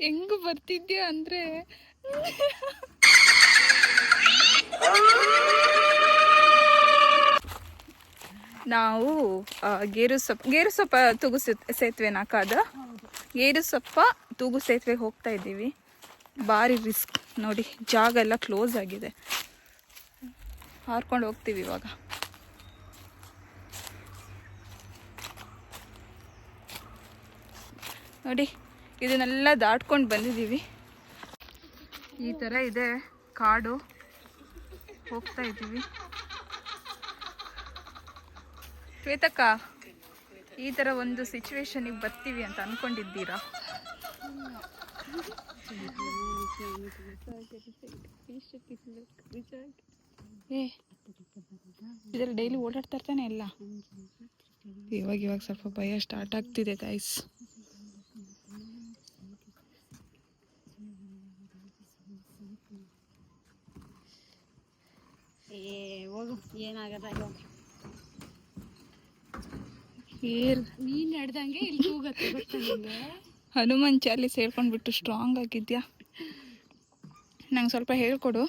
ಹೆಂಗ್ ಬರ್ತಿದ್ಯಾ ಅಂದರೆ ನಾವು ಗೇರುಸೊಪ್ಪ ತೂಗು ಸೇತುವೆನ ಕಾದ ಗೇರುಸೊಪ್ಪ ತೂಗು ಸೇತುವೆಗೆ ಹೋಗ್ತಾ ಇದ್ದೀವಿ. ಭಾರಿ ರಿಸ್ಕ್ ನೋಡಿ, ಜಾಗ ಎಲ್ಲ ಕ್ಲೋಸ್ ಆಗಿದೆ. ಹಾರ್ಕೊಂಡು ಹೋಗ್ತೀವಿ ಇವಾಗ. ನೋಡಿ, ಇದನ್ನೆಲ್ಲ ದಾಟ್ಕೊಂಡು ಬಂದಿದ್ದೀವಿ. ಈ ಥರ ಇದೆ ಕಾಡು, ಹೋಗ್ತಾ ಇದ್ದೀವಿ. ಶ್ವೇತಕ್ಕ, ಈ ಥರ ಒಂದು ಸಿಚುವೇಶನಿಗೆ ಬರ್ತೀವಿ ಅಂತ ಅಂದ್ಕೊಂಡಿದ್ದೀರಾ? ಇದರಲ್ಲಿ ಡೈಲಿ ಓಡಾಡ್ತಾ ಇರ್ತಾನೆ ಎಲ್ಲ. ಇವಾಗ ಸ್ವಲ್ಪ ಭಯ ಸ್ಟಾರ್ಟ್ ಆಗ್ತಿದೆ ಗೈಸ್. ಏನಾಗದ ನೀನ್ ನಡೆದಂಗೆ ಇಲ್ಲಿ ಹೋಗತ್ತೆ ಗೊತ್ತಾ ನಿಂಗೆ. ಹನುಮಾನ್ ಚಾಲೀಸ್ ಹೇಳ್ಕೊಂಡ್ಬಿಟ್ಟು ಸ್ಟ್ರಾಂಗ್ ಆಗಿದ್ಯಾ? ನಂಗೆ ಸ್ವಲ್ಪ ಹೇಳ್ಕೊಡು.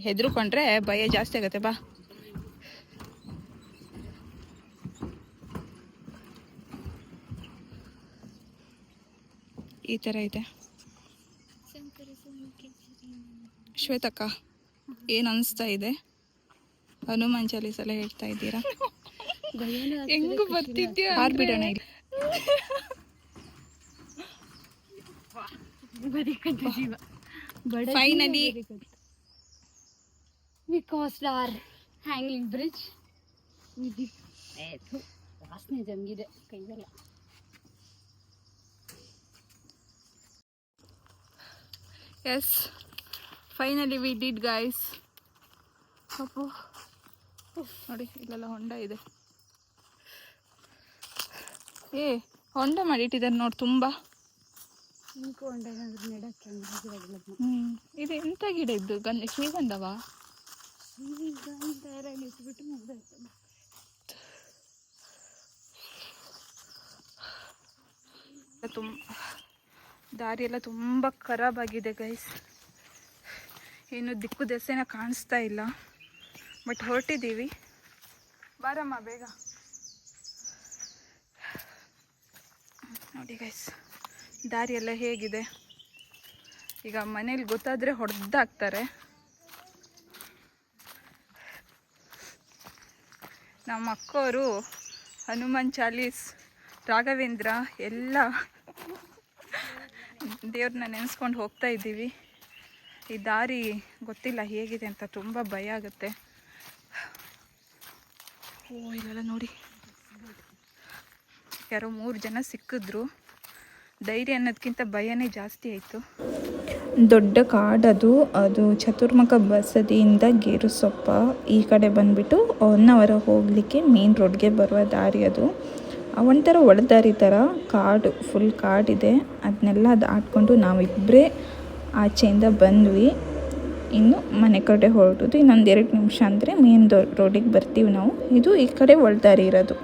ಹೆದರ್ಕೊಂಡ್ರೆ ಭಯ ಜಾಸ್ತಿ ಆಗತ್ತೆ. ಬಾ, ಈ ಥರ ಇದೆ. ಶ್ವೇತಕ್ಕ, ಏನು ಅನಿಸ್ತಾ ಇದೆ? ಹನುಮಾನ್ ಚಾಲೀಸ್ ಎಲ್ಲ ಹೇಳ್ತಾ ಇದ್ದೀರಾ? ಹೆಂಗ್ ಬರ್ತಿದ್ಯಾ? ಹಾರ್ಬಿಡೋಣ ಇಲ್ಲಿ. Finally we crossed our hanging bridge. ವಾಸನೆ ಜಂಗಿದೆ ಕೈಗೆಲ್ಲ. Yes, finally we did guys. Appu ನೋಡಿ, ಇಲ್ಲೆಲ್ಲ ಹೊಂಡ ಇದೆ. ಹೊಂಡ ಮಾಡಿಟ್ಟಿದ್ದಾರೆ ನೋಡಿ ತುಂಬ. ಇದು ಎಂಥ ಗಿಡ ಇದ್ದು? ಶ್ರೀಗಂಧವಾ? ದಾರಿ ಎಲ್ಲ ತುಂಬ ಖರಾಬ್ ಆಗಿದೆ ಗೈಸ್. ಏನು ದಿಕ್ಕು ದೆಸೆನ ಕಾಣಿಸ್ತಾ ಇಲ್ಲ, ಬಟ್ ಹೊರಟಿದ್ದೀವಿ. ಬಾರಮ್ಮ ಬೇಗ. ನೋಡಿ ಗೈಸ್, ದಾರಿ ಎಲ್ಲ ಹೇಗಿದೆ. ಈಗ ಮನೇಲಿ ಗೊತ್ತಾದರೆ ಹೊಡೆದಾಕ್ತಾರೆ. ನಮ್ಮ ಅಕ್ಕವರು ಹನುಮಾನ್ ಚಾಲೀಸ್, ರಾಘವೇಂದ್ರ ಎಲ್ಲ ದೇವ್ರನ್ನ ನೆನೆಸ್ಕೊಂಡು ಹೋಗ್ತಾ ಇದ್ದೀವಿ. ಈ ದಾರಿ ಗೊತ್ತಿಲ್ಲ ಹೇಗಿದೆ ಅಂತ, ತುಂಬ ಭಯ ಆಗುತ್ತೆ. ಇಲ್ಲೆಲ್ಲ ನೋಡಿ, ಯಾರೋ 3 ಜನ ಸಿಕ್ಕಿದ್ರು. ಧೈರ್ಯ ಅನ್ನೋದಕ್ಕಿಂತ ಭಯನೇ ಜಾಸ್ತಿ ಆಯಿತು. ದೊಡ್ಡ ಕಾಡದು, ಅದು ಚತುರ್ಮುಖ ಬಸದಿಯಿಂದ ಗೇರುಸೊಪ್ಪ ಈ ಕಡೆ ಬಂದುಬಿಟ್ಟು ಹೊನ್ನಾವರ ಹೋಗಲಿಕ್ಕೆ ಮೇನ್ ರೋಡ್ಗೆ ಬರುವ ದಾರಿ. ಅದು ಒಂಥರ ಒಳದಾರಿ ಥರ ಕಾಡು, ಫುಲ್ ಕಾಡಿದೆ. ಅದನ್ನೆಲ್ಲ ದಾಟ್ಕೊಂಡು ನಾವಿಬ್ಬರೇ ಆಚೆಯಿಂದ ಬಂದ್ವಿ. ಇನ್ನು ಮನೆ ಕಡೆ ಹೊರಟೋದು. ಇನ್ನೊಂದು 2 ನಿಮಿಷ ಅಂದರೆ ಮೇನ್ ರೋಡಿಗೆ ಬರ್ತೀವಿ ನಾವು. ಇದು ಈ ಕಡೆ ಒಳದಾರಿ ಇರೋದು.